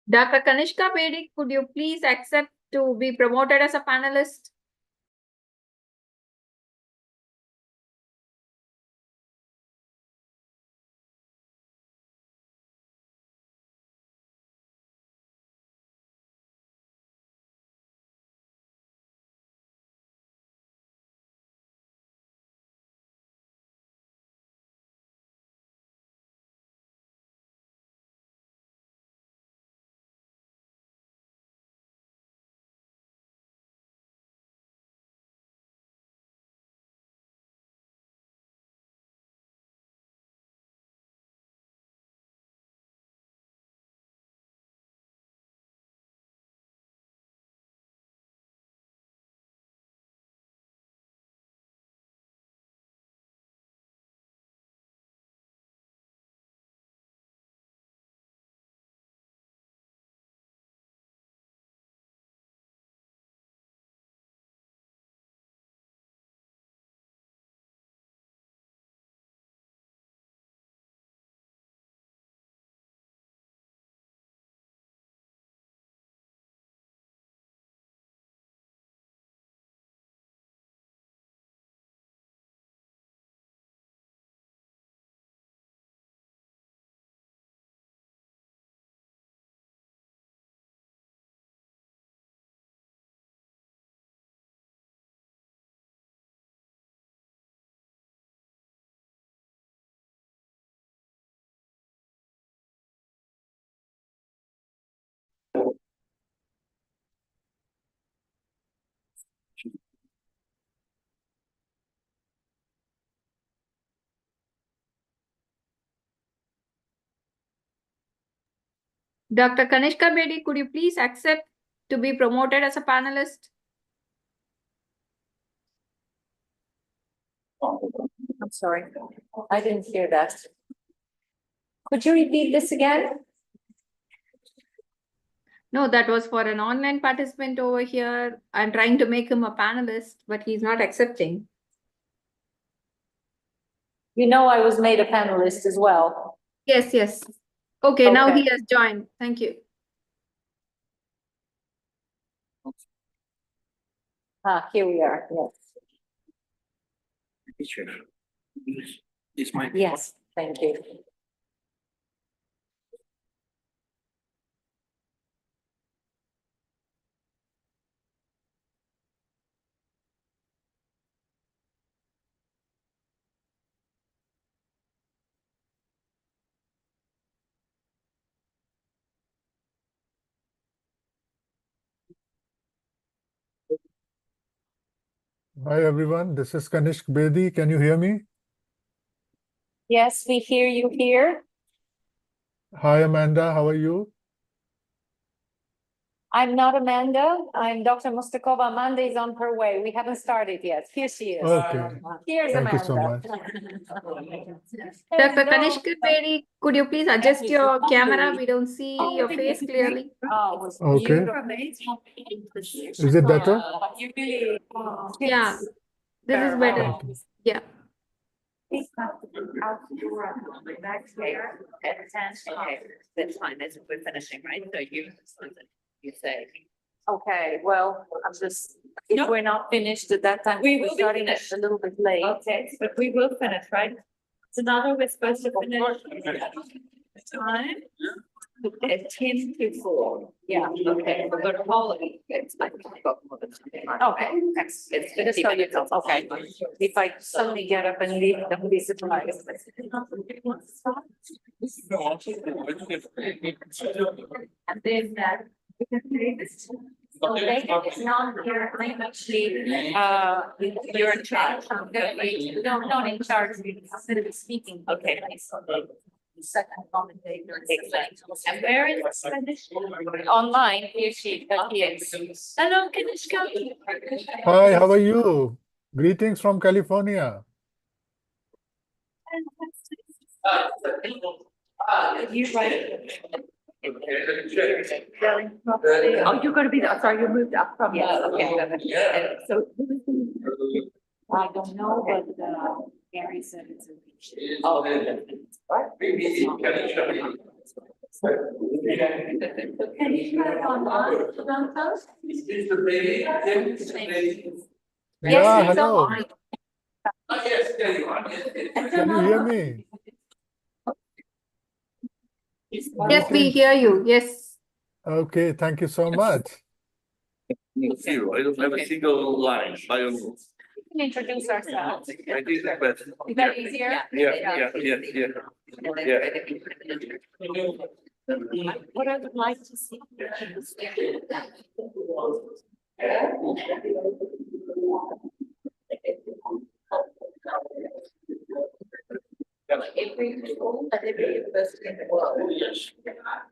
Dr. Kanishka Bedi, could you please accept to be promoted as a panelist? Dr. Kanishka Bedi, could you please accept to be promoted as a panelist? I'm sorry, I didn't hear that. Could you repeat this again? No, that was for an online participant over here. I'm trying to make him a panelist, but he's not accepting. You know, I was made a panelist as well. Yes, yes. Okay, now Okay. he has joined. Thank you. Here we are, yes, thank you. Hi everyone, this is Kanishk Bedi. Can you hear me? Yes, we hear you here. Hi Amanda, how are you? I'm not Amanda, I'm Dr. Mustakova. Amanda is on her way. We haven't started yet. Here she is. Okay, Here's thank you so Amanda. much. Dr. Kanishka Bedi, could you please adjust your camera? We don't see your face clearly. Okay, is it better? Yeah, this is better. Okay. Yeah. That's fine, that's we're finishing, right? So you say. Okay, well, I'm just, if No. we're not finished at that time, We we're will be starting finished. a little bit late. Okay, but we will finish, right? So now we're supposed to finish. Time? At 10 to 4. Yeah, okay, we're gonna roll it. It's like, we've got more than time. Okay, It's just 50 so you minutes. know, okay. If I suddenly get up and leave, don't be surprised. And then that. So Megan is not here, pretty much You're in charge. I'm gonna be, no, not in charge, I'm gonna be speaking. Okay. The second commentator. And where is Kanishka? Online, here she is. Hello, Kanishka. Hi, how are you? Greetings from California. You right. Oh, you're gonna be, sorry, you moved up from. Yes, Okay. So. I don't know, but Gary said it's a. Oh. Can you try online, Samantha? Is the baby? Is the baby? Yeah, Yes, it's hello. on. Yes, there you are. Yes. Can you hear me? Yes, we hear you. Yes. Okay, thank you so much. Zero. I don't have a single line. I don't know. We can introduce ourselves. I did the best. Is that easier? Yeah. What I would like to see. Every school and every university in the world. Yes.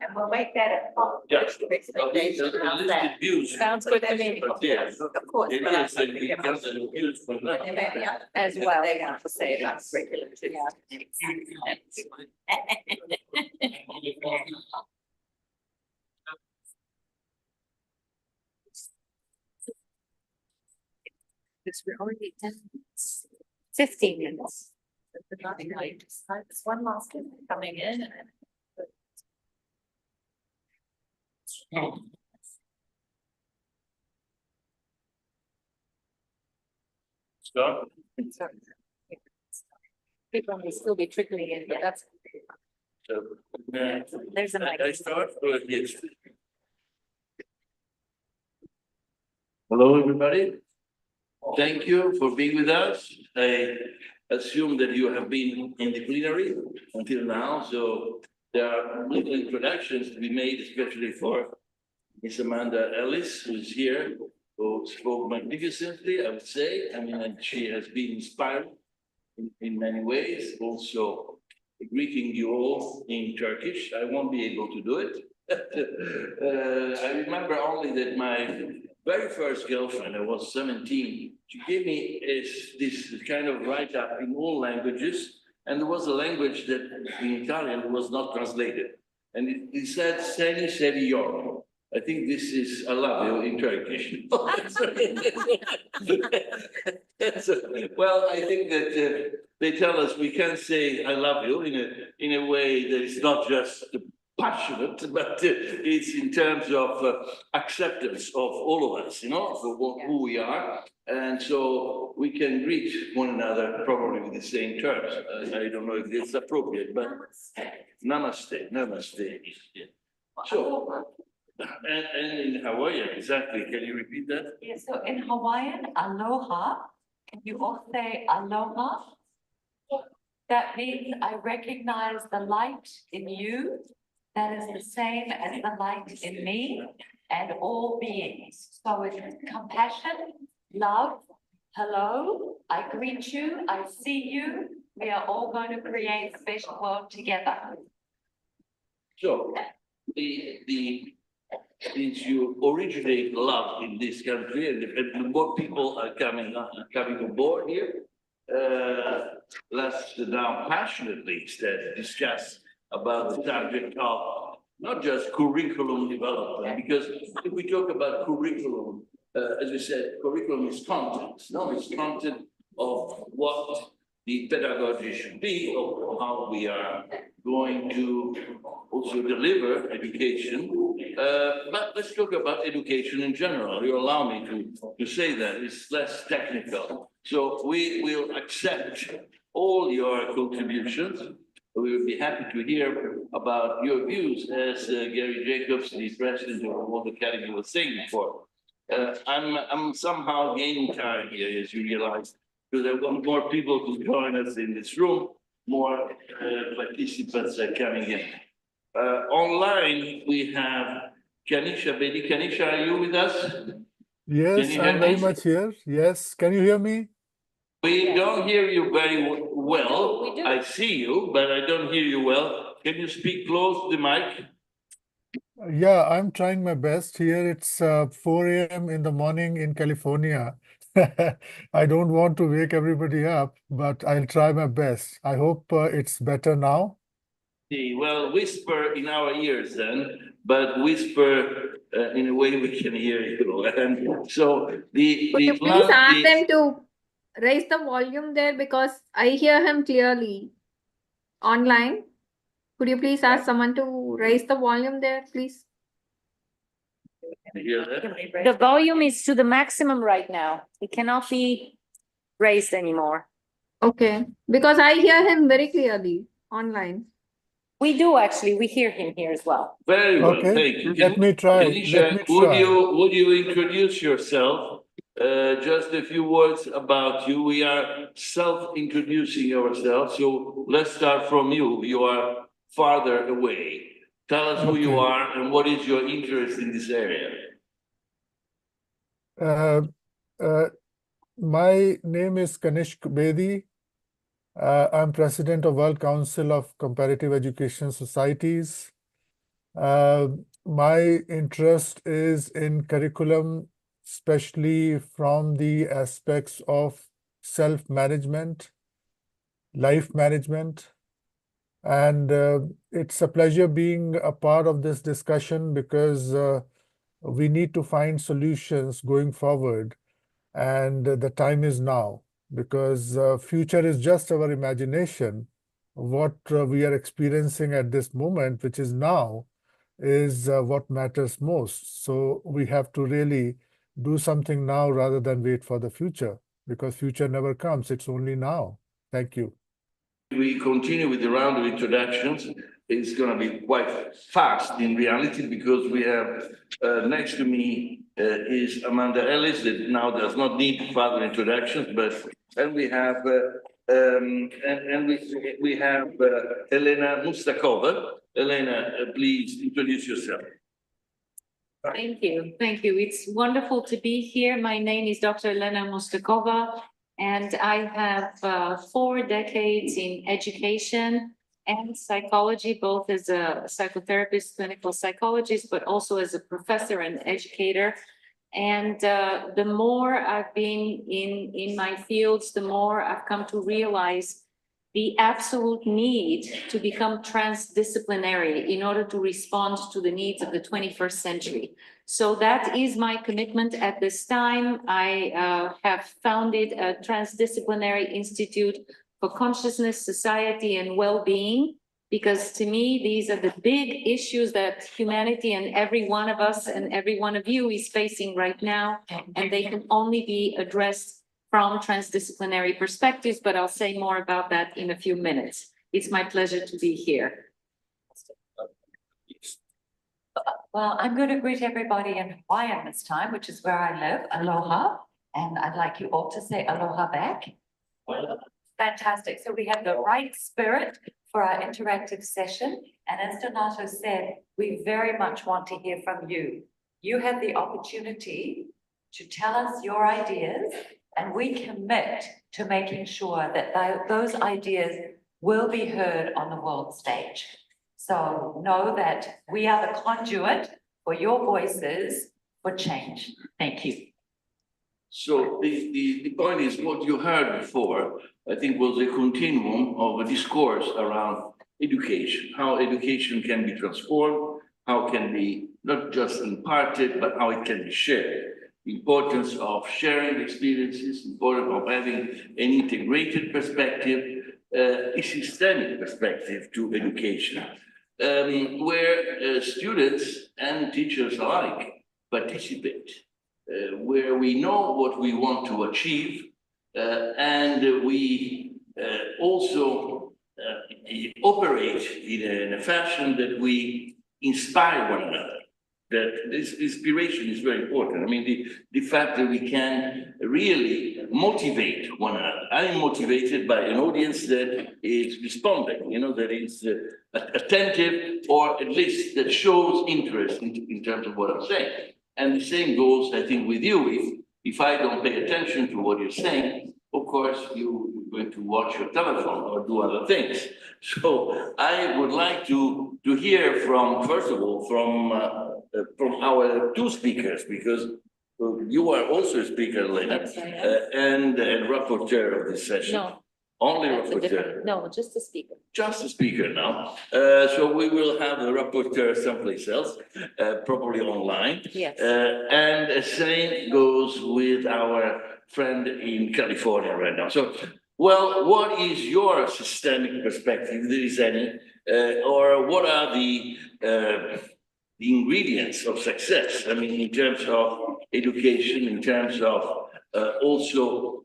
And we'll make that a. Yes. Recommendation. How's that? Views. Sounds good to me. But yes, Of course. it but I is, and think it we becomes an abuse for that. As well, they want to say about regulatory. Because we're already 10 minutes, 15 minutes. There's one last thing coming in. Start. People may still be trickling in, but that's. So, There's a mic. I start, or yes. Hello, everybody. Thank you for being with us. I assume that you have been in the plenary until now, so there are little introductions to be made, especially for Miss Amanda Ellis, who is here, who spoke magnificently, I would say. I mean, and she has been inspired in many ways. Also, greeting you all in Turkish. I won't be able to do it. I remember only that my very first girlfriend, I was 17, she gave me this kind of write-up in all languages, and there was a language that in Italian was not translated. And it said, Seni seviyorum. I think this is I love you in Turkish. Well, I think that they tell us we can't say I love you in a way that is not just passionate, but it's in terms of acceptance of all of us, you know, for who we are. And so we can greet one another probably with the same terms. I don't know if it's appropriate, but namaste, namaste. Yeah. So, and in Hawaiian, exactly. Can you repeat that? Yeah, so in Hawaiian, aloha, can you all say aloha? That means I recognize the light in you that is the same as the light in me and all beings. So it's compassion, love, hello, I greet you, I see you. We are all going to create a better world together. So, since you originate love in this country, and more people are coming on board here, let's now passionately instead discuss about the subject of not just curriculum development, because if we talk about curriculum, as we said, curriculum is content. No, it's content of what the pedagogy should be, of how we are going to also deliver education. But let's talk about education in general. You allow me to say that it's less technical. So we will accept all your contributions. We will be happy to hear about your views, as Gary Jacobs, the president of the World Academy, was saying before. I'm somehow gaining time here, as you realize, because I want more people to join us in this room. More participants are coming in. Online, we have Kanisha Bedi. Kanisha, are you with us? Yes, you I'm hear very me? much here. Yes, can you hear me? We don't hear you very well. We do. I see you, but I don't hear you well. Can you speak close to the mic? Yeah, I'm trying my best. Here it's 4 a.m. in the morning in California. I don't want to wake everybody up, but I'll try my best. I hope it's better now. Well, whisper in our ears then, but whisper in a way we can hear you. And so Could you please ask them to raise the volume there, because I hear him clearly online. Could you please ask someone to raise the volume there, please? You hear that? The volume is to the maximum right now. It cannot be raised anymore. Okay, because I hear him very clearly online. We do actually, we hear him here as well. Very well, Okay, thank you. let me try, Anisha, let me try. would you introduce yourself? Just a few words about you. We are self-introducing ourselves, so let's start from you. You are farther away. Tell us who you Okay. are and what is your interest in this area. My name is Kanishk Bedi. I'm president of World Council of Comparative Education Societies. My interest is in curriculum, especially from the aspects of self-management, life management. And it's a pleasure being a part of this discussion because we need to find solutions going forward. And the time is now because future is just our imagination. What we are experiencing at this moment, which is now, is what matters most. So we have to really do something now rather than wait for the future because future never comes. It's only now. Thank you. We continue with the round of introductions. It's going to be quite fast in reality because we have next to me is Amanda Ellis that now does not need further introductions, but and we have we have Elena Mustakova. Elena, please introduce yourself. Thank you. Thank you. It's wonderful to be here. My name is Dr. Elena Mustakova, and I have 4 decades in education and psychology, both as a psychotherapist, clinical psychologist, but also as a professor and educator. And the more I've been in my fields, the more I've come to realize the absolute need to become transdisciplinary in order to respond to the needs of the 21st century. So that is my commitment at this time. I have founded a Transdisciplinary Institute for Consciousness, Society, and Well-being, because to me, these are the big issues that humanity and every one of us and every one of you is facing right now, and they can only be addressed from transdisciplinary perspectives, but I'll say more about that in a few minutes. It's my pleasure to be here. Well, I'm going to greet everybody in Hawaiian this time, which is where I live. Aloha. And I'd like you all to say aloha back. Fantastic. So we have the right spirit for our interactive session. And as Donato said, we very much want to hear from you. You have the opportunity to tell us your ideas, and we commit to making sure that those ideas will be heard on the world stage. So know that we are the conduit for your voices for change. Thank you. So the point is what you heard before, I think, was a continuum of a discourse around education, how education can be transformed, how it can be not just imparted, but how it can be shared. The importance of sharing experiences, importance of having an integrated perspective, a systemic perspective to education, where students and teachers alike participate, where we know what we want to achieve, and we also operate in a fashion that we inspire one another. That this inspiration is very important. I mean, the fact that we can really motivate one another. I am motivated by an audience that is responding, you know, that is attentive, or at least that shows interest in terms of what I'm saying. And the same goes, I think, with you. If I don't pay attention to what you're saying, of course, you're going to watch your telephone or do other things. So I would like to hear from, first of all, from our 2 speakers, because you are also a speaker, Elena, and rapporteur of this session. No. Only That's a rapporteur. different, no, just the speaker. Just a speaker now. So we will have the rapporteur someplace else, probably online. Yes. And the same goes with our friend in California right now. So, well, what is your systemic perspective, if there is any, or what are the ingredients of success? I mean, in terms of education, in terms of also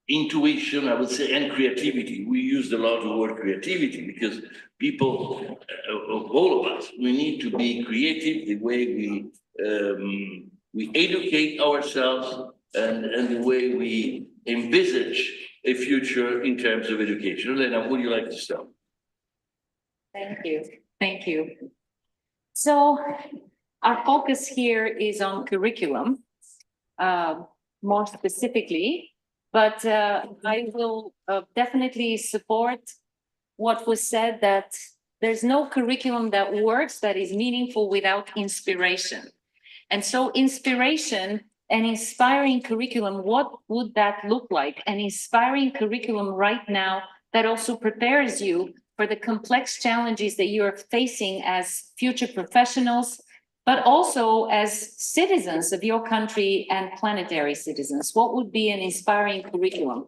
intuition, I would say, and creativity. We used a lot of word creativity because people, all of us, we need to be creative the way we educate ourselves and the way we envisage a future in terms of education. Elena, would you like to start? Thank you. Thank you. So our focus here is on curriculum, more specifically, but I will definitely support what was said, that there's no curriculum that works, that is meaningful without inspiration. And so inspiration, an inspiring curriculum, what would that look like? An inspiring curriculum right now that also prepares you for the complex challenges that you're facing as future professionals, but also as citizens of your country and planetary citizens. What would be an inspiring curriculum?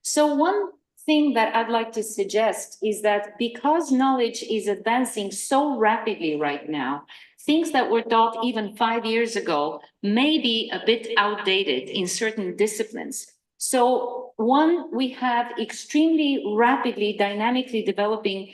So one thing that I'd like to suggest is that because knowledge is advancing so rapidly right now, things that were taught even 5 years ago may be a bit outdated in certain disciplines. So one, we have extremely rapidly, dynamically developing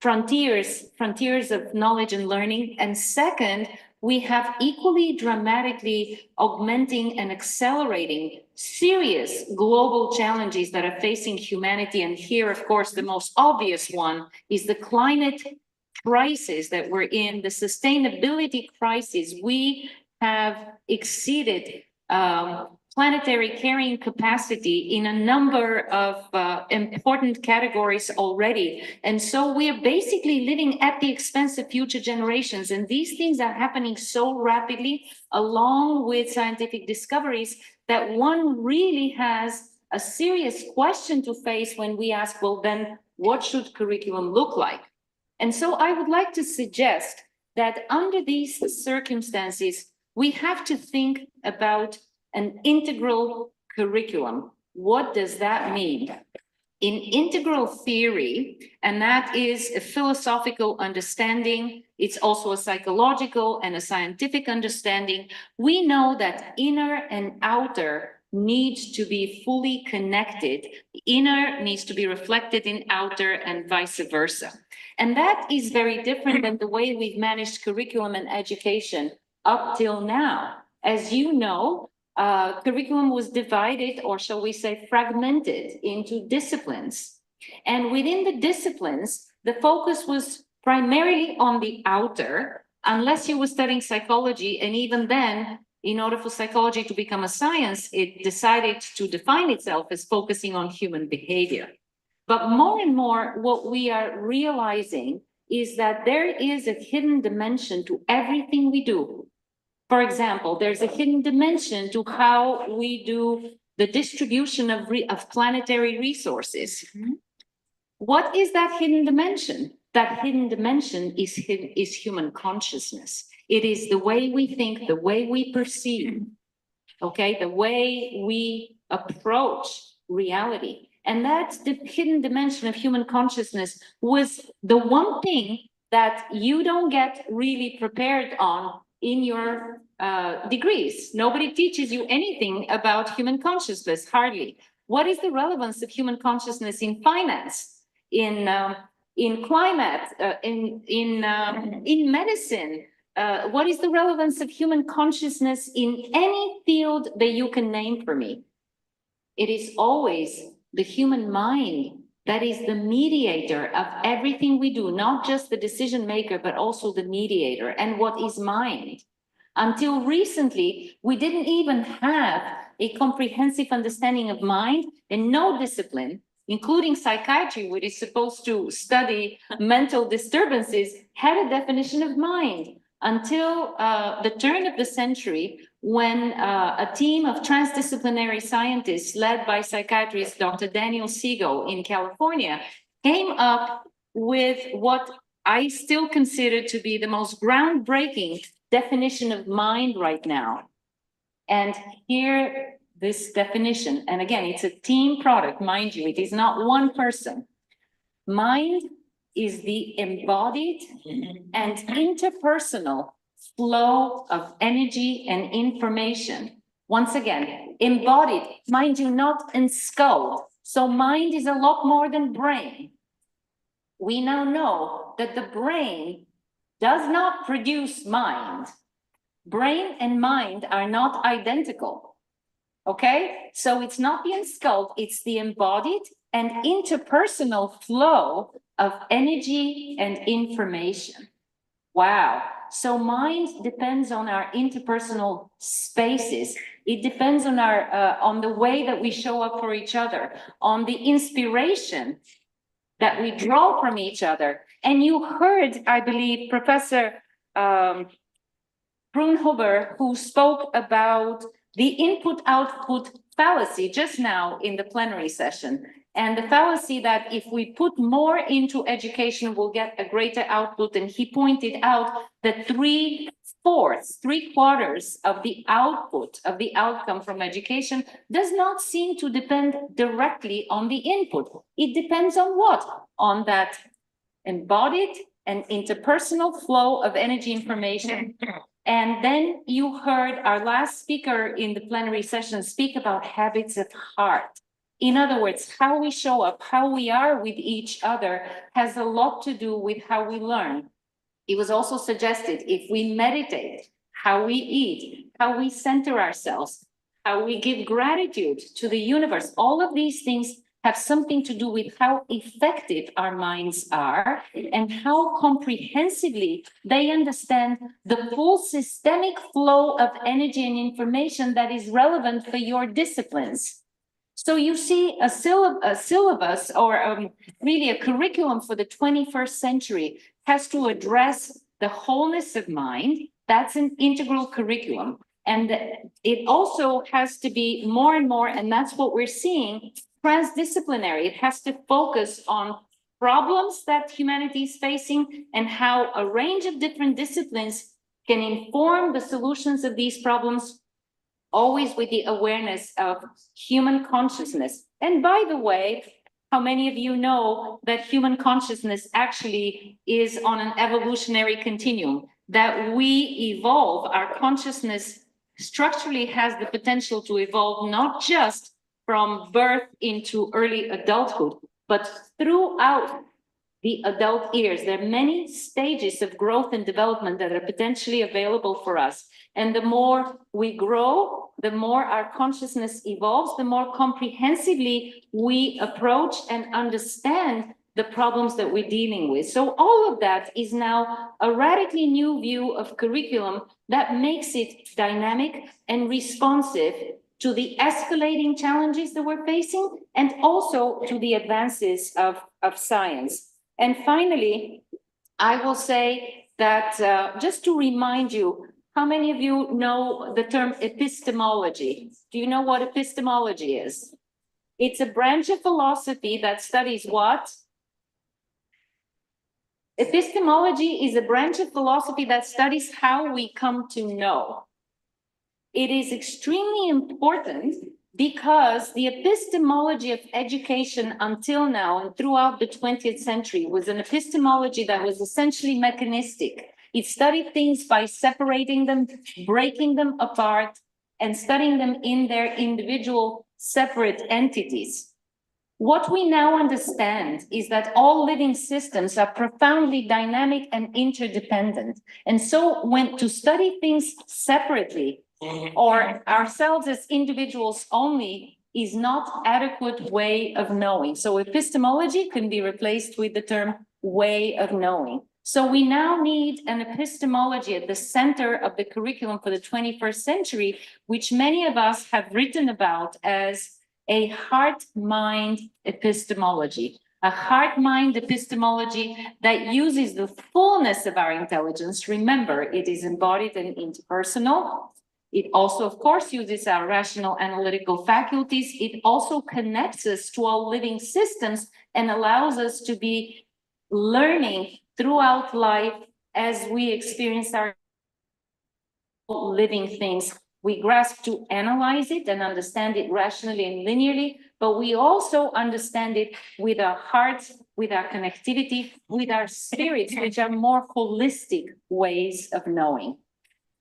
frontiers of knowledge and learning. And second, we have equally dramatically augmenting and accelerating serious global challenges that are facing humanity. And here, of course, the most obvious one is the climate crisis that we're in, the sustainability crisis. We have exceeded planetary carrying capacity in a number of important categories already. And so we are basically living at the expense of future generations. And these things are happening so rapidly, along with scientific discoveries, that one really has a serious question to face when we ask, well, then what should curriculum look like? And so I would like to suggest that under these circumstances, we have to think about an integral curriculum. What does that mean? In integral theory, and that is a philosophical understanding, it's also a psychological and a scientific understanding, we know that inner and outer needs to be fully connected. Inner needs to be reflected in outer and vice versa. And that is very different than the way we've managed curriculum and education up till now. As you know, curriculum was divided, or shall we say fragmented, into disciplines. And within the disciplines, the focus was primarily on the outer, unless you were studying psychology. And even then, in order for psychology to become a science, it decided to define itself as focusing on human behavior. But more and more, what we are realizing is that there is a hidden dimension to everything we do. For example, there's a hidden dimension to how we do the distribution of planetary resources. What is that hidden dimension? That hidden dimension is human consciousness. It is the way we think, the way we perceive, okay, the way we approach reality. And that's the hidden dimension of human consciousness was the one thing that you don't get really prepared on in your degrees. Nobody teaches you anything about human consciousness, hardly. What is the relevance of human consciousness in finance, in climate, in medicine? What is the relevance of human consciousness in any field that you can name for me? It is always the human mind that is the mediator of everything we do, not just the decision maker, but also the mediator. And what is mind? Until recently, we didn't even have a comprehensive understanding of mind, and no discipline, including psychiatry, which is supposed to study mental disturbances, had a definition of mind until the turn of the century, when a team of transdisciplinary scientists led by psychiatrist Dr. Daniel Siegel in California came up with what I still consider to be the most groundbreaking definition of mind right now. And here, this definition, and again, it's a team product, mind you, it is not one person. Mind is the embodied and interpersonal flow of energy and information. Once again, embodied, mind you, not enskulled. So mind is a lot more than brain. We now know that the brain does not produce mind. Brain and mind are not identical. Okay? So it's not the enskulled, it's the embodied and interpersonal flow of energy and information. Wow. So mind depends on our interpersonal spaces. It depends on on the way that we show up for each other, on the inspiration that we draw from each other. And you heard, I believe, Professor Brunhuber, who spoke about the input-output fallacy just now in the plenary session. And the fallacy that if we put more into education, we'll get a greater output. And he pointed out that 3/4 of the output, of the outcome from education does not seem to depend directly on the input. It depends on what? On that embodied and interpersonal flow of energy information. And then you heard our last speaker in the plenary session speak about habits of heart. In other words, how we show up, how we are with each other has a lot to do with how we learn. It was also suggested if we meditate, how we eat, how we center ourselves, how we give gratitude to the universe, all of these things have something to do with how effective our minds are and how comprehensively they understand the full systemic flow of energy and information that is relevant for your disciplines. So you see a syllabus or really a curriculum for the 21st century has to address the wholeness of mind. That's an integral curriculum. And it also has to be more and more, and that's what we're seeing, transdisciplinary. It has to focus on problems that humanity is facing and how a range of different disciplines can inform the solutions of these problems, always with the awareness of human consciousness. And by the way, how many of you know that human consciousness actually is on an evolutionary continuum, that we evolve, our consciousness structurally has the potential to evolve not just from birth into early adulthood, but throughout the adult years. There are many stages of growth and development that are potentially available for us. And the more we grow, the more our consciousness evolves, the more comprehensively we approach and understand the problems that we're dealing with. So all of that is now a radically new view of curriculum that makes it dynamic and responsive to the escalating challenges that we're facing and also to the advances of science. And finally, I will say that just to remind you, how many of you know the term epistemology? Do you know what epistemology is? It's a branch of philosophy that studies what? Epistemology is a branch of philosophy that studies how we come to know. It is extremely important because the epistemology of education until now and throughout the 20th century was an epistemology that was essentially mechanistic. It studied things by separating them, breaking them apart, and studying them in their individual separate entities. What we now understand is that all living systems are profoundly dynamic and interdependent. And so when to study things separately or ourselves as individuals only is not adequate way of knowing. So epistemology can be replaced with the term way of knowing. So we now need an epistemology at the center of the curriculum for the 21st century, which many of us have written about as a heart-mind epistemology, a heart-mind epistemology that uses the fullness of our intelligence. Remember, it is embodied and interpersonal. It also, of course, uses our rational analytical faculties. It also connects us to all living systems and allows us to be learning throughout life as we experience our living things. We grasp to analyze it and understand it rationally and linearly, but we also understand it with our hearts, with our connectivity, with our spirits, which are more holistic ways of knowing.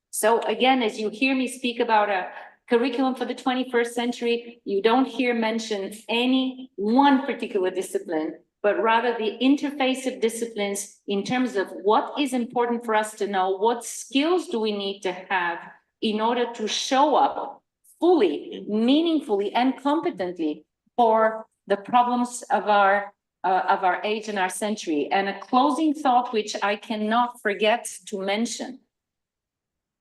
So again, as you hear me speak about a curriculum for the 21st century, you don't hear mention any one particular discipline, but rather the interface of disciplines in terms of what is important for us to know, what skills do we need to have in order to show up fully, meaningfully, and competently for the problems of our age and our century. And a closing thought, which I cannot forget to mention.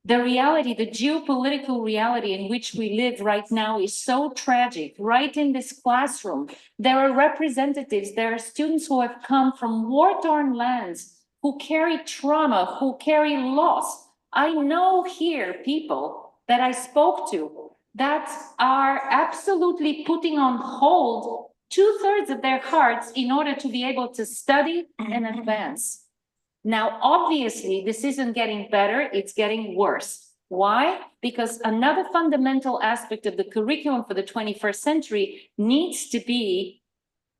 The reality, the geopolitical reality in which we live right now is so tragic. Right in this classroom, there are representatives, there are students who have come from war-torn lands, who carry trauma, who carry loss. I know here people that I spoke to that are absolutely putting on hold 2/3 of their hearts in order to be able to study and advance. Now, obviously, this isn't getting better, it's getting worse. Why? Because another fundamental aspect of the curriculum for the 21st century needs to be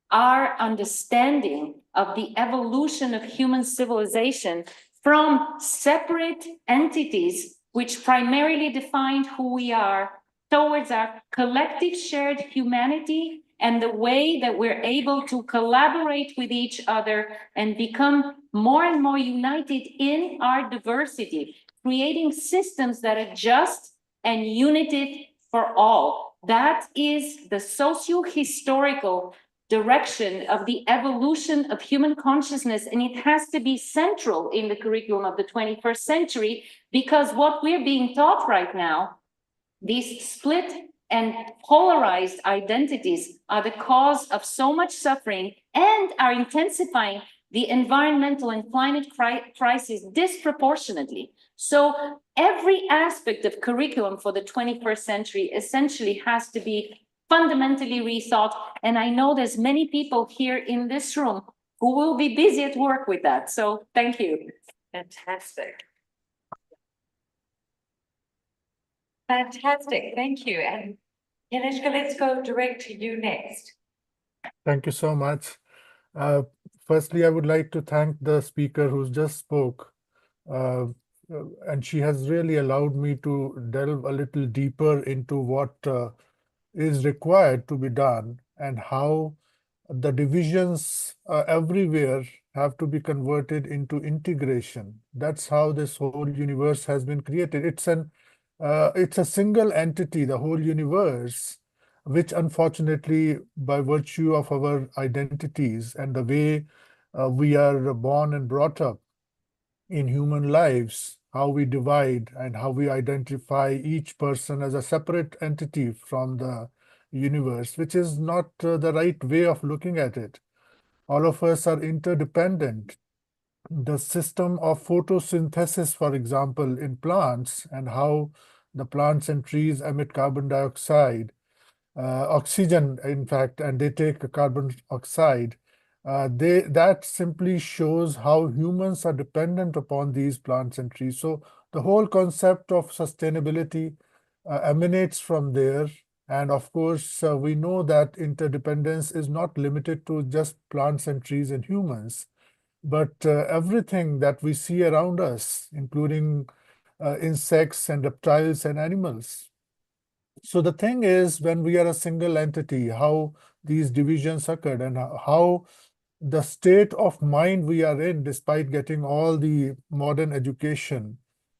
our understanding of the evolution of human civilization from separate entities, which primarily defined who we are, towards our collective shared humanity and the way that we're able to collaborate with each other and become more and more united in our diversity, creating systems that are just and united for all. That is the socio-historical direction of the evolution of human consciousness, and it has to be central in the curriculum of the 21st century, because what we're being taught right now, these split and polarized identities, are the cause of so much suffering and are intensifying the environmental and climate crisis disproportionately. So every aspect of curriculum for the 21st century essentially has to be fundamentally rethought. And I know there's many people here in this room who will be busy at work with that. So thank you. Fantastic. Fantastic, thank you. And Yanishka, let's go direct to you next. Thank you so much. Firstly, I would like to thank the speaker who's just spoke. And she has really allowed me to delve a little deeper into what is required to be done and how the divisions everywhere have to be converted into integration. That's how this whole universe has been created. It's a single entity, the whole universe, which unfortunately, by virtue of our identities and the way we are born and brought up in human lives, how we divide and how we identify each person as a separate entity from the universe, which is not the right way of looking at it. All of us are interdependent. The system of photosynthesis, for example, in plants, and how the plants and trees emit carbon dioxide, oxygen, in fact, and they take carbon oxide. That simply shows how humans are dependent upon these plants and trees. So the whole concept of sustainability emanates from there. And of course, we know that interdependence is not limited to just plants and trees and humans, but everything that we see around us, including insects and reptiles and animals. So the thing is, when we are a single entity, how these divisions occurred and how the state of mind we are in, despite getting all the modern education,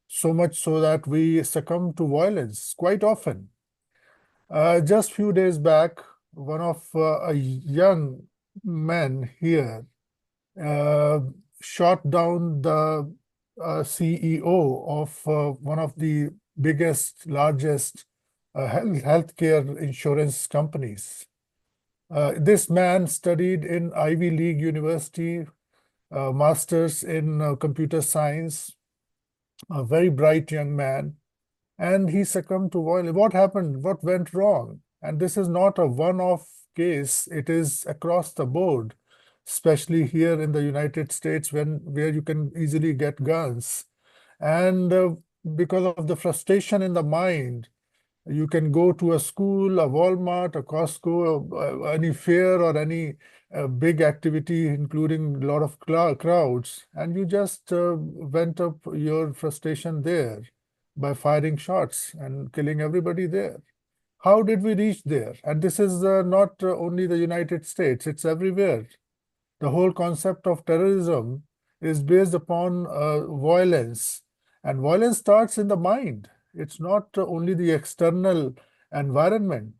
so much so that we succumb to violence quite often. Just few days back, one of a young man here shot down the CEO of one of the biggest, largest healthcare insurance companies. This man studied in Ivy League University, master's in computer science, a very bright young man, and he succumbed to violence. What happened? What went wrong? And this is not a one-off case. It is across the board, especially here in the United States, where you can easily get guns. And because of the frustration in the mind, You can go to a school, a Walmart, a Costco, any fair or any big activity, including a lot of crowds, and you just vent up your frustration there by firing shots and killing everybody there. How did we reach there? And this is not only the United States, it's everywhere. The whole concept of terrorism is based upon violence, and violence starts in the mind. It's not only the external environment.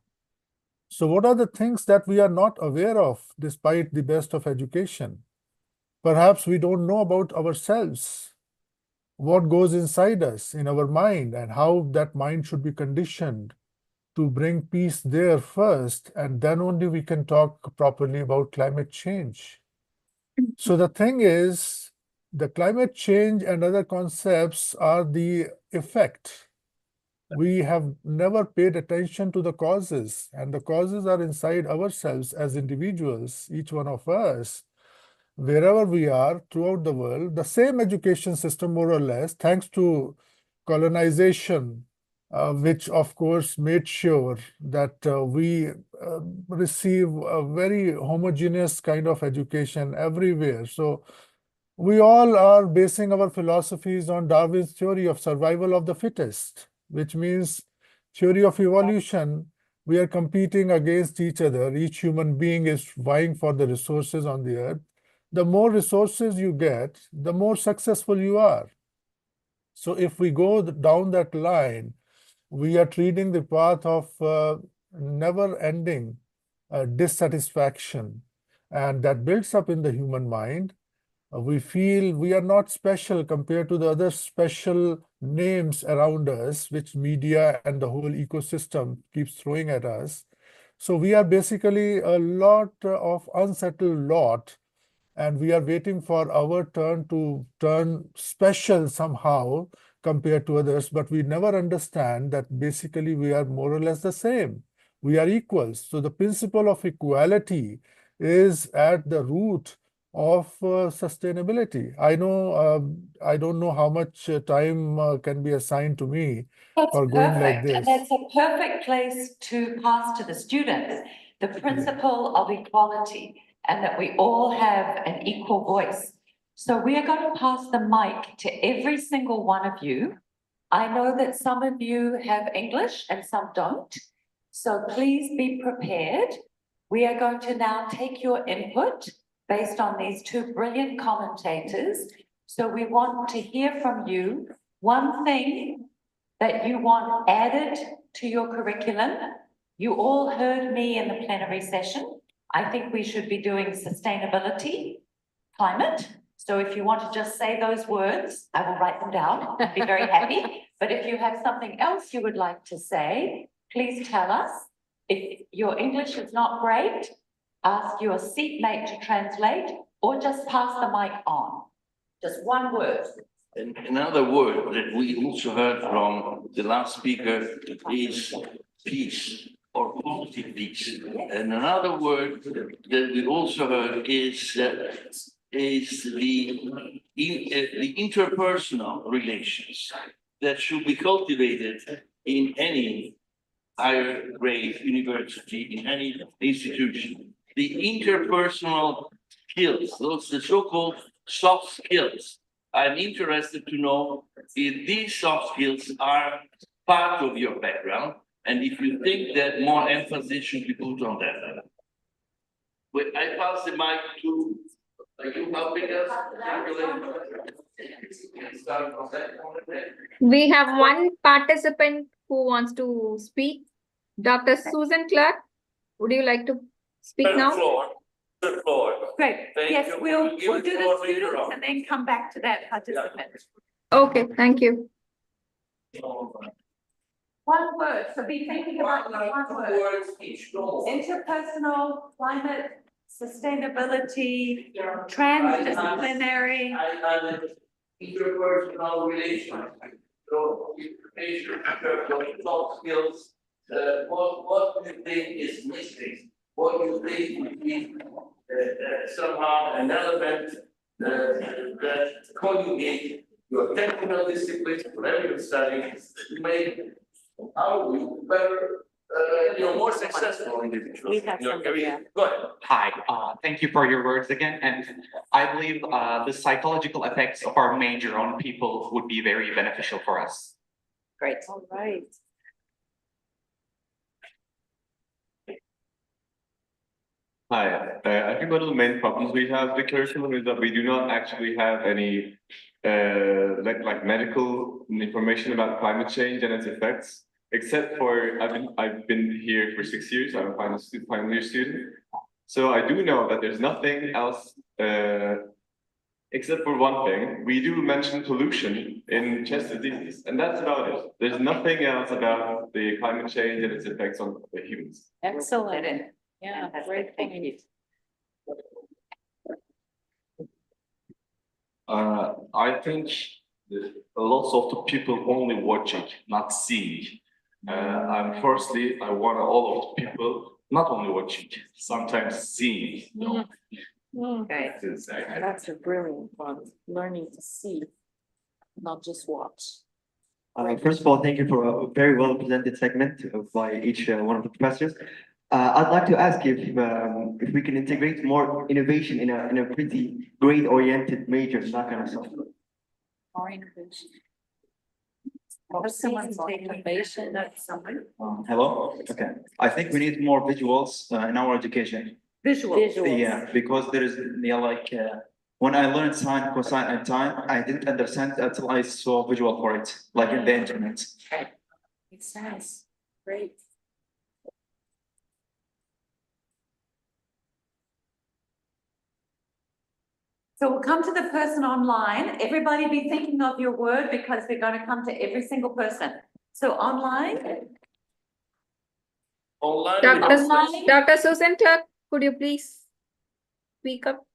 So what are the things that we are not aware of despite the best of education? Perhaps we don't know about ourselves, what goes inside us, in our mind, and how that mind should be conditioned to bring peace there first, and then only we can talk properly about climate change. So the thing is, the climate change and other concepts are the effect. We have never paid attention to the causes, and the causes are inside ourselves as individuals, each one of us, wherever we are throughout the world. The same education system, more or less, thanks to colonization, which of course made sure that we receive a very homogeneous kind of education everywhere. So we all are basing our philosophies on Darwin's theory of survival of the fittest, which means theory of evolution. We are competing against each other. Each human being is vying for the resources on the earth. The more resources you get, the more successful you are. So if we go down that line, we are treading the path of never-ending dissatisfaction, and that builds up in the human mind. We feel we are not special compared to the other special names around us, which media and the whole ecosystem keeps throwing at us. So we are basically a lot of unsettled lot, and we are waiting for our turn to turn special somehow compared to others, but we never understand that basically we are more or less the same. We are equals. So the principle of equality is at the root of sustainability. I know, I don't know how much time can be assigned to me That's for going like perfect, and this. that's a perfect place to pass to the students, the principle of equality, and that we all have an equal voice. So we are going to pass the mic to every single one of you. I know that some of you have English and some don't, so please be prepared. We are going to now take your input based on these two brilliant commentators. So we want to hear from you one thing that you want added to your curriculum. You all heard me in the plenary session. I think we should be doing sustainability, climate. So if you want to just say those words, I will write them down. I'd be very happy. But if you have something else you would like to say, please tell us. If your English is not great, ask your seatmate to translate, or just pass the mic on. Just one word. And another word that we also heard from the last speaker is peace or positive peace. And another word that we also heard is the interpersonal relations that should be cultivated in any higher grade university, in any institution. The interpersonal skills, those the so-called soft skills. I'm interested to know if these soft skills are part of your background, and if you think that more emphasis should be put on that. But I pass the mic to, are you helping us? We have one participant who wants to speak. Dr. Susan Clark, would you like to speak now? The floor. Great, Thank yes, you. we'll Give it do to the us later students on. and then come back to that participant. Okay, thank you. One word, so be thinking about one word. Words each. Interpersonal, climate, sustainability, transdisciplinary. I interpersonal relations. So information, soft skills, what do you think is missing? What do you think would be somehow an element that conjugate your technical disciplines, whatever you're studying, to make how we better, more successful individuals. We have in your somebody career. else. Go ahead. Hi, thank you for your words again, and I believe the psychological effects of our major on people would be very beneficial for us. Great. All right. Hi, I think one of the main problems we have with curriculum is that we do not actually have any like medical information about climate change and its effects. Except for I've been here for 6 years. I'm a final year student, so I do know that there's nothing else except for one thing. We do mention pollution in chest disease, and that's about it. There's nothing else about the climate change and its effects on the humans. Excellent. Yeah, great point. I think lots of the people only watching, not seeing. And firstly, I want all of the people not only watching, sometimes seeing. Okay. This, I- That's a brilliant one, learning to see, not just watch. First of all, thank you for a very well presented segment by each one of the professors. I'd like to ask if we can integrate more innovation in a pretty grade oriented major, that kind of stuff. More innovation. Someone's innovation, that's someone. Hello, okay. I think we need more visuals in our education. Visuals. Yeah, because there is, when I learned sine, cosine, and time, I didn't understand until I saw visual for it, like in the internet. Makes sense. Great. So we'll come to the person online. Everybody be thinking of your word because we're going to come to every single person. So online. Online. Dr. Susan Clark, could you please speak up?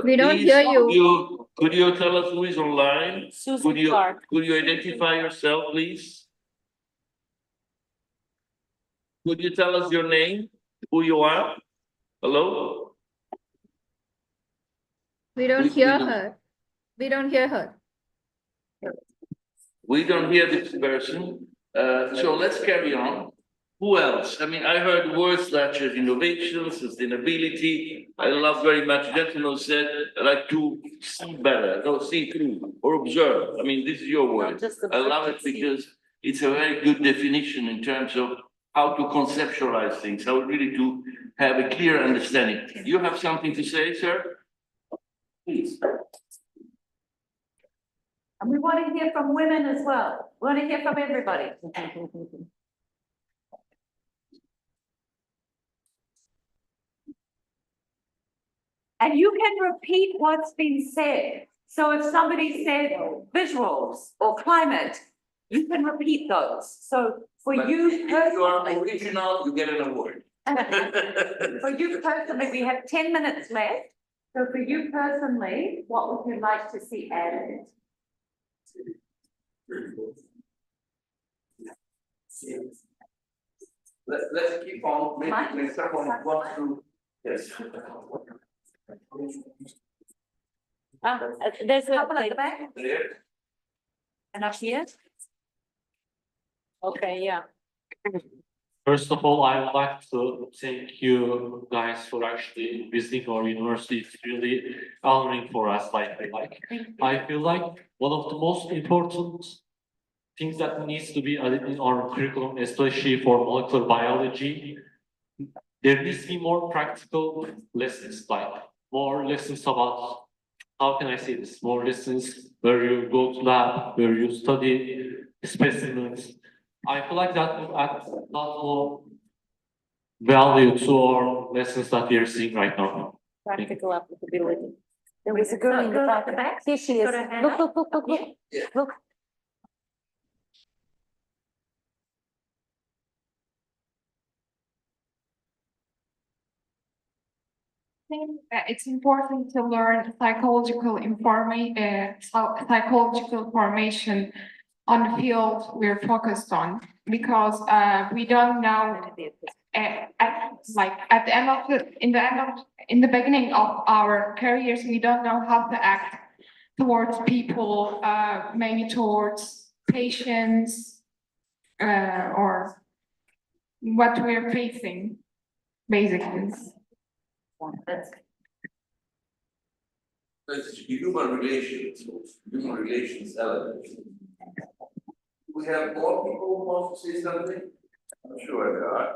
We don't Please, hear you. Could you tell us who is online? Susan Clark. Could you identify yourself, please? Could you tell us your name, who you are? Hello? We don't We hear don't- her. We don't hear her. We don't hear this person, so let's carry on. Who else? I mean, I heard words such as innovation, sustainability. I love very much, gentleman said, I like to see better, no, see through or observe. I mean, this is your word. just I love observe, it see. because it's a very good definition in terms of how to conceptualize things, how really to have a clear understanding. You have something to say, sir? Please. And we want to hear from women as well. We want to hear from everybody. And you can repeat what's been said. So if somebody said visuals or climate, you can repeat those. So for But you if you are personally, original, you get an award. for you personally, we have 10 minutes left. So for you personally, what would you like to see added? Let's keep on, Mike? maybe someone wants to, yes. There's a couple at the back There. and up here. Okay, yeah. First of all, I would like to thank you guys for actually visiting our university. It's really honoring for us, I feel like one of the most important things that needs to be added in our curriculum, especially for molecular biology, there needs to be more practical lessons, like more lessons about, how can I say this, more lessons where you go to lab, where you study specimens. I feel like that will add a lot more value to our lessons that we are seeing right now. Practical applicability. There was a girl in the back. Here she is. Look, look, look, look, look. Look. Think that it's important to learn psychological psychological formation on the field we're focused on, because we don't know at the end of in the beginning of our careers, we don't know how to act towards people, maybe towards patients, or what we're facing, basically. That's human relations element. We have more people who want to say something? I'm sure there are.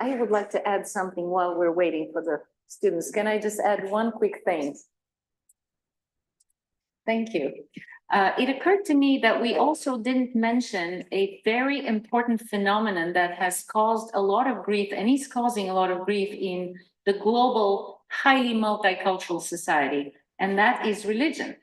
I would like to add something while we're waiting for the students. Can I just add one quick thing? Thank you. It occurred to me that we also didn't mention a very important phenomenon that has caused a lot of grief and is causing a lot of grief in the global, highly multicultural society, and that is religion.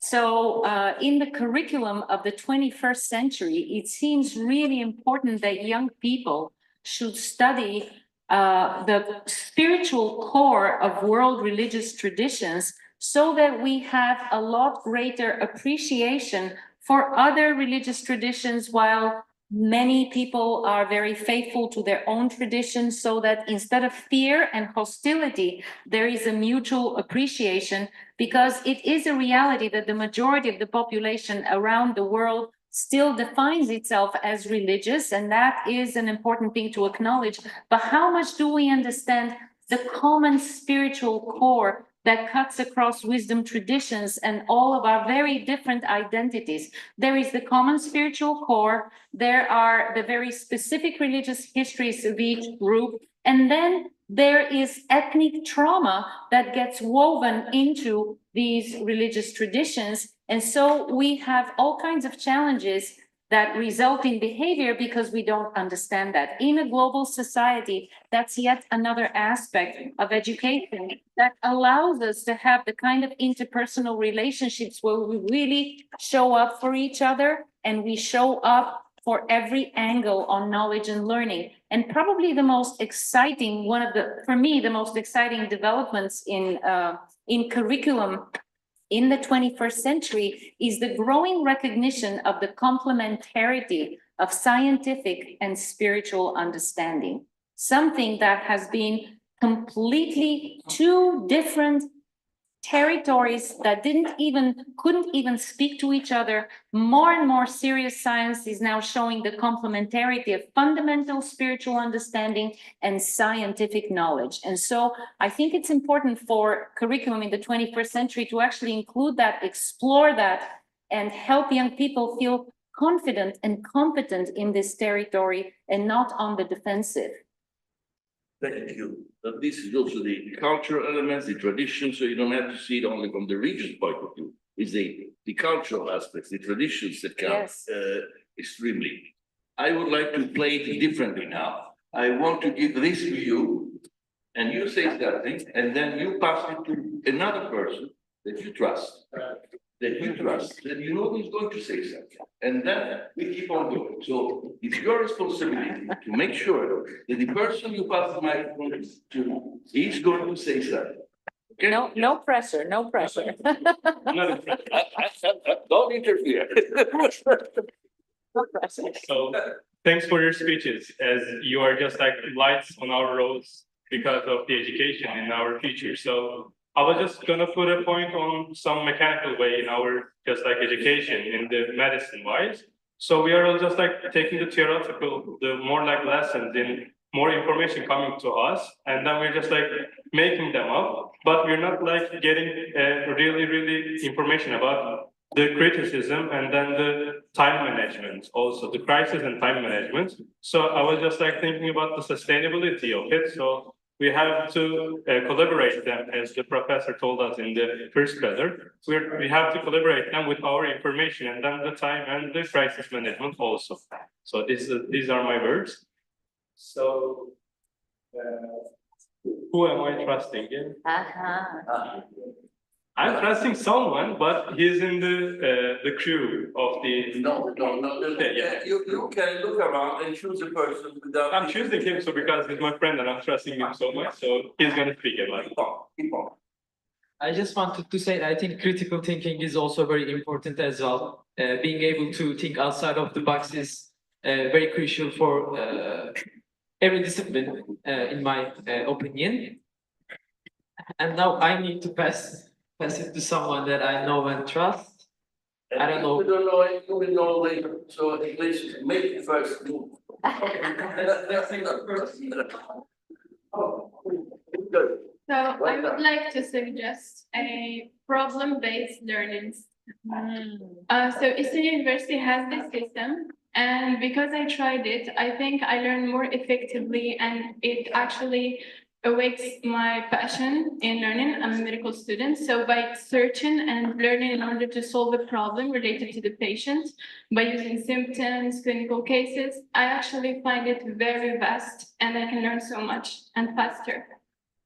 So in the curriculum of the 21st century, it seems really important that young people should study the spiritual core of world religious traditions so that we have a lot greater appreciation for other religious traditions, while many people are very faithful to their own traditions, so that instead of fear and hostility, there is a mutual appreciation, because it is a reality that the majority of the population around the world still defines itself as religious, and that is an important thing to acknowledge. But how much do we understand the common spiritual core that cuts across wisdom traditions and all of our very different identities? There is the common spiritual core, there are the very specific religious histories of each group, and then there is ethnic trauma that gets woven into these religious traditions. And so we have all kinds of challenges that result in behavior because we don't understand that. In a global society, that's yet another aspect of education that allows us to have the kind of interpersonal relationships where we really show up for each other and we show up for every angle on knowledge and learning. And probably the most exciting, for me, the most exciting developments in curriculum in the 21st century is the growing recognition of the complementarity of scientific and spiritual understanding, something that has been completely two different territories that couldn't even speak to each other. More and more serious science is now showing the complementarity of fundamental spiritual understanding and scientific knowledge. And so I think it's important for curriculum in the 21st century to actually include that, explore that, and help young people feel confident and competent in this territory and not on the defensive. Thank you. But this is also the cultural elements, the tradition, so you don't have to see it only from the region's point of view. It's the cultural aspects, the traditions that count extremely. I would like to play it differently now. I want to give this to you, and you say something, and then you pass it to another person that you trust. That you know who's going to say something. And then we keep on going. So it's your responsibility to make sure that the person you pass the microphone to is going to say something. Okay? No pressure, no pressure. Don't interfere. No pressure. So thanks for your speeches, as you are just like lights on our roads because of the education in our future. So I was just gonna put a point on some mechanical way in our just like education in the medicine wise. So we are all just like taking the theoretical, the more like lessons in more information coming to us, and then we're just like making them up, but we're not like getting really information about the criticism and then the time management, also the crisis and time management. So I was just like thinking about the sustainability of it. So we have to collaborate them, as the professor told us in the first letter. We have to collaborate them with our information and then the time and the crisis management also. So these are my words. So who am I trusting in? I'm trusting someone, but he's in the crew of the. No. Yeah. You can look around and choose a person without. I'm choosing him so because he's my friend and I'm trusting him so much, so he's gonna speak about it. Keep on. I just wanted to say, I think critical thinking is also very important as well. Being able to think outside of the box is very crucial for every discipline, in my opinion. And now I need to pass it to someone that I know and trust. I don't know. We don't know it, we know later, so at least make the first move. Good. So I would like to suggest a problem-based learning. So Eastern University has this system, and because I tried it, I think I learned more effectively, and it actually awakes my passion in learning. I'm a medical student, so by searching and learning in order to solve a problem related to the patient, by using symptoms, clinical cases, I actually find it very vast, and I can learn so much and faster.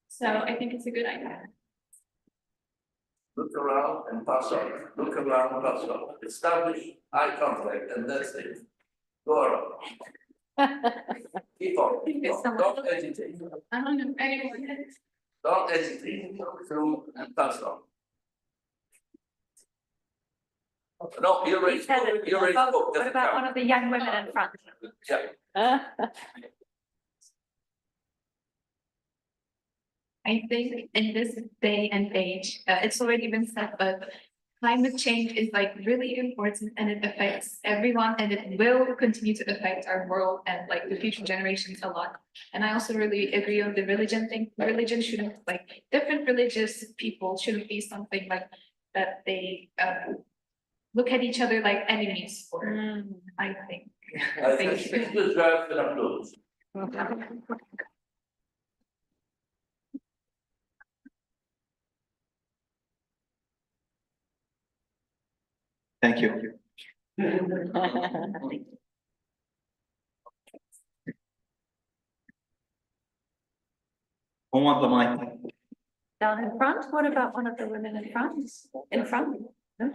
So I think it's a good idea. Look around and pass on, look around and pass on, establish eye contact, and that's it. Go around. Keep on, keep on. Don't hesitate, I don't know anyone else. don't hesitate, through and pass on. No, you're ready, you're ready. What about one of the young women in front? Yeah. I think in this day and age, it's already been said, but climate change is like really important and it affects everyone and it will continue to affect our world and like the future generations a lot. And I also really agree on the religion thing. Religion shouldn't like different religious people shouldn't be something like that they look at each other like enemies for, I think. I think this deserves an applause. Thank you. Who want the mic? Down in front, what about one of the women in front? In front? No?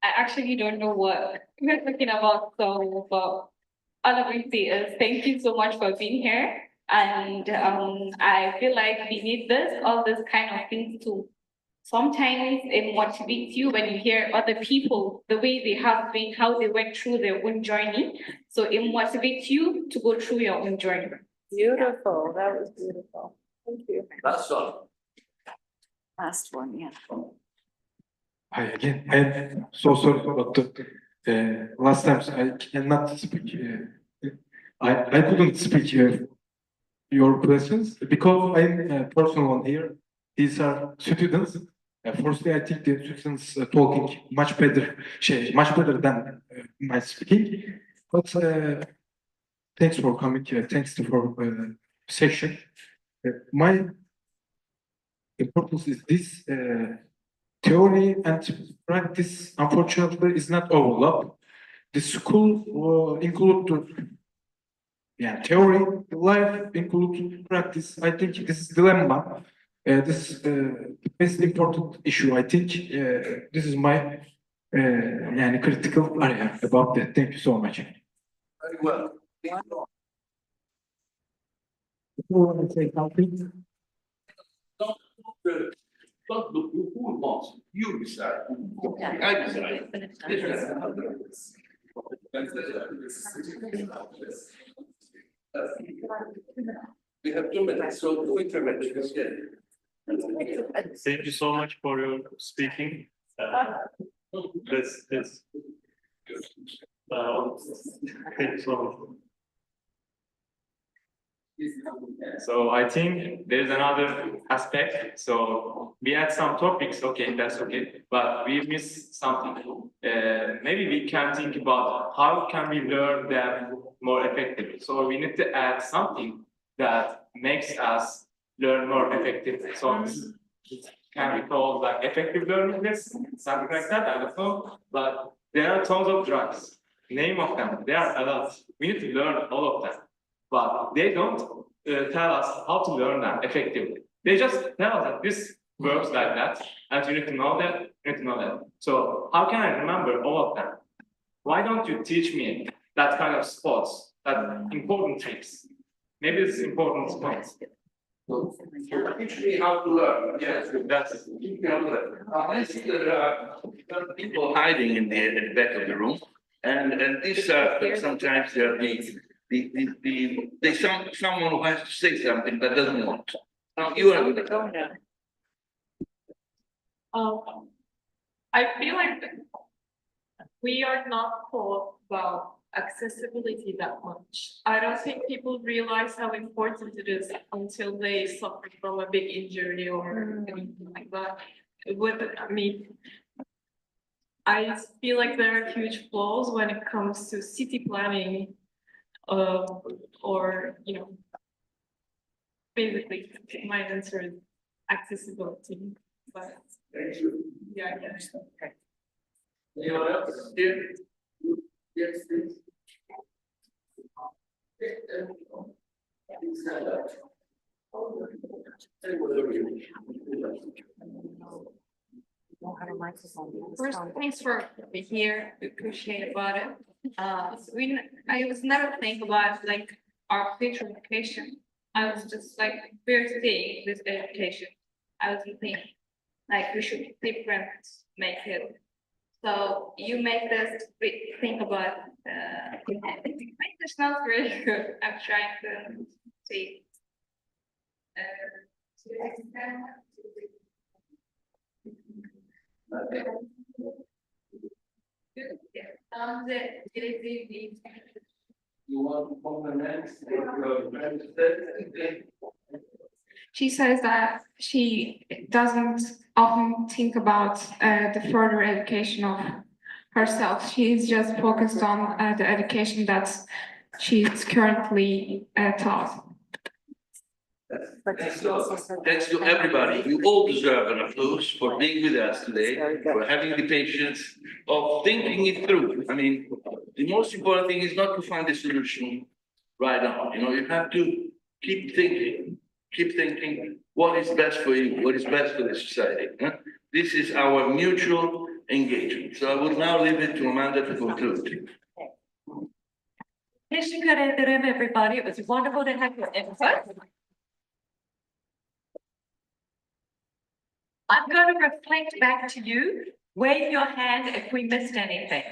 I actually don't know what we're talking about, so but all I will say is thank you so much for being here. And I feel like we need all this kind of things to sometimes it motivates you when you hear other people, the way they have been, how they went through their own journey. So it motivates you to go through your own journey. Beautiful, that was beautiful. Thank you. That's all. Last one, yeah. Hi again. I'm so sorry about the last times I cannot speak. I couldn't speak your questions because I'm a person on here. These are students. Firstly, I think the students talking much better than my speaking. But thanks for coming here. Thanks for session. My importance is this. Theory and practice, unfortunately, is not overlapped. The school include theory, life include practice. I think this is dilemma. This is the most important issue. I think this is my critical area about that. Thank you so much. Very well. Before I say something. Don't look who wants, you decide. I decide. We have 2 minutes, so quick minutes. Thank you so much for your speaking. Thank you so much. So I think there's another aspect. So we had some topics, okay, that's okay, but we missed something. Maybe we can think about how can we learn them more effectively. So we need to add something that makes us learn more effectively. So this can be called like effective learning list, something like that, I don't know. But there are tons of drugs. Name of them, there are a lot. We need to learn all of them. But they don't tell us how to learn them effectively. They just tell us that this works like that, and you need to know that, you need to know that. So how can I remember all of them? Why don't you teach me that kind of spots, that important tricks? Maybe it's important spots. Teach me how to learn. Yes, that's teach me how to learn. I see that there are people hiding in the back of the room, and these are sometimes they are the there's someone who has to say something but doesn't want. Now, you are. I feel like we are not taught about accessibility that much. I don't think people realize how important it is until they suffer from a big injury or anything like that. I feel like there are huge flaws when it comes to city planning, or, basically, my answer is accessibility, but. Yeah, okay. Anyone else? Here? Yes, please. First, thanks for being here. We appreciate about it. I was never think about like our future education. I was just like, we're seeing this education. I was thinking like we should different make it. So you make this think about it's not really good. I'm trying to see. You want to comment? She says that she doesn't often think about the further education of herself. She's just focused on the education that she's currently taught. Thanks to everybody. You all deserve an applause for being with us today, for having the patience of thinking it through. I mean, the most important thing is not to find a solution right now. You have to keep thinking what is best for you, what is best for the society. This is our mutual engagement. So I will now leave it to Amanda to conclude. Everybody, it was wonderful to have your input. I'm going to reflect back to you. Wave your hand if we missed anything.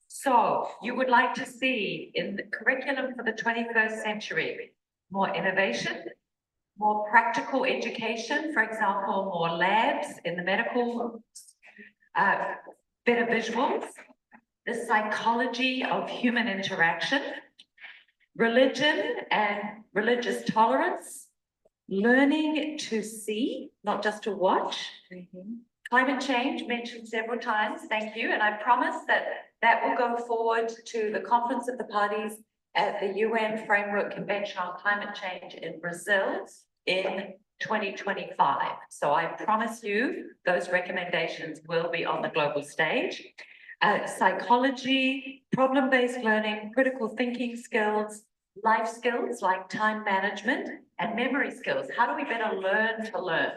So you would like to see in the curriculum for the 21st century, more innovation, more practical education, for example, more labs in the medical, better visuals, the psychology of human interaction, religion and religious tolerance, learning to see, not just to watch. Climate change mentioned several times, thank you. And I promise that will go forward to the Conference of the Parties at the UN Framework Convention on Climate Change in Brazil in 2025. So I promise you those recommendations will be on the global stage. Psychology, problem-based learning, critical thinking skills, life skills like time management and memory skills. How do we better learn to learn?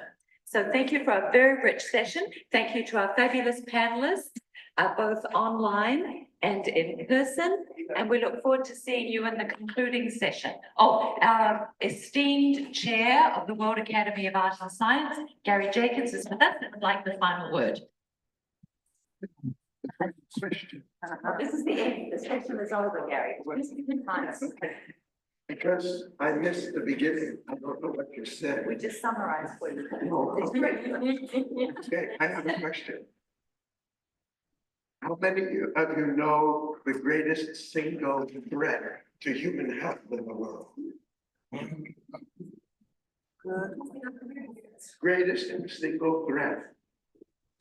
So thank you for a very rich session. Thank you to our fabulous panelists, both online and in person. And we look forward to seeing you in the concluding session. Oh, our esteemed chair of the World Academy of Art and Science, Gary Jacobs, is with us and would like the final word. This is the end. The session is over, Gary. Because I missed the beginning, I don't know what you said. We just summarized for you. Okay, I have a question. How many of you know the greatest single threat to human health in the world? Greatest single threat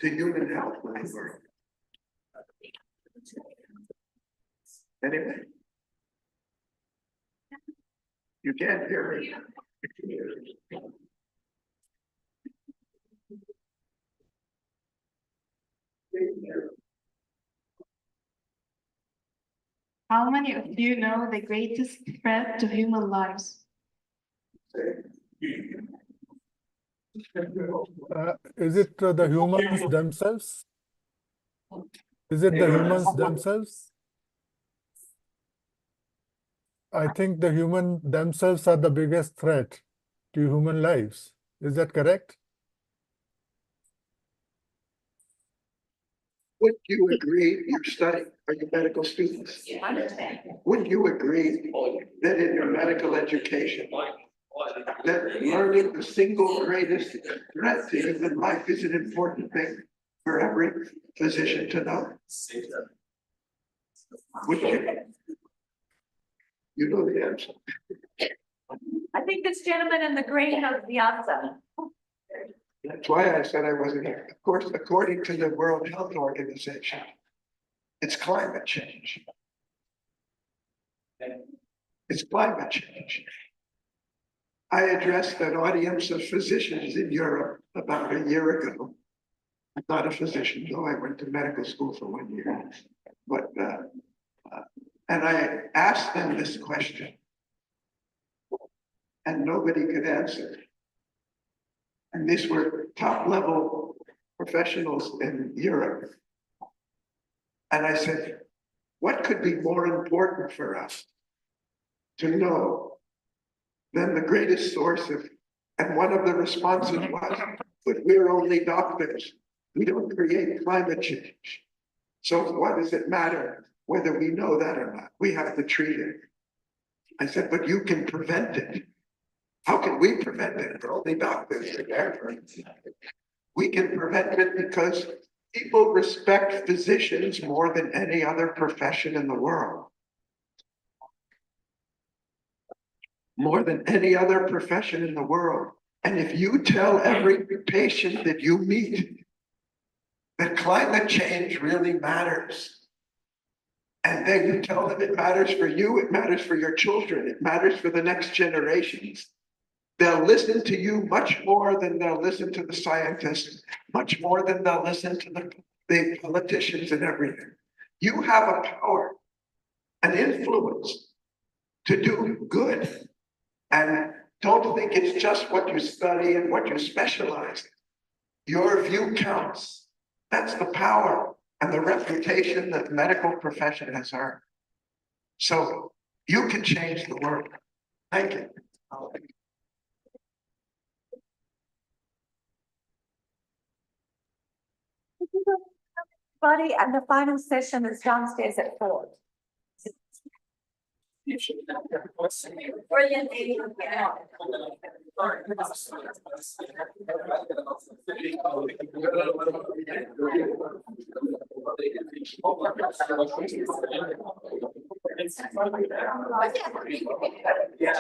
to human health in the world. Anyway. You can't hear me. How many of you know the greatest threat to human lives? Is it the humans themselves? Is it the humans themselves? I think the humans themselves are the biggest threat to human lives. Is that correct? Wouldn't you agree, you're studying, are you medical students? Wouldn't you agree that in your medical education, that learning the single greatest threat to human life is an important thing for every physician to know? Would you? You know the answer. I think this gentleman in the green knows the answer. That's why I said I wasn't here. Of course, according to the World Health Organization, it's climate change. It's climate change. I addressed an audience of physicians in Europe about a year ago. I'm not a physician, though I went to medical school for 1 year. But, and I asked them this question, and nobody could answer. And these were top level professionals in Europe. And I said, what could be more important for us to know than the greatest source of, and one of the responses was, but we're only doctors. We don't create climate change. So what does it matter whether we know that or not? We have to treat it. I said, but you can prevent it. How can we prevent it? We're only doctors are there for it. We can prevent it because people respect physicians more than any other profession in the world. More than any other profession in the world. And if you tell every patient that you meet that climate change really matters, and then you tell them it matters for you, it matters for your children, it matters for the next generations, they'll listen to you much more than they'll listen to the scientists, much more than they'll listen to the politicians and everything. You have a power, an influence to do good. And don't think it's just what you study and what you specialize in. Your view counts. That's the power and the reputation that the medical profession has earned. So you can change the world. Thank you. Buddy, and the final session is downstairs at 4. Brilliant. Yeah.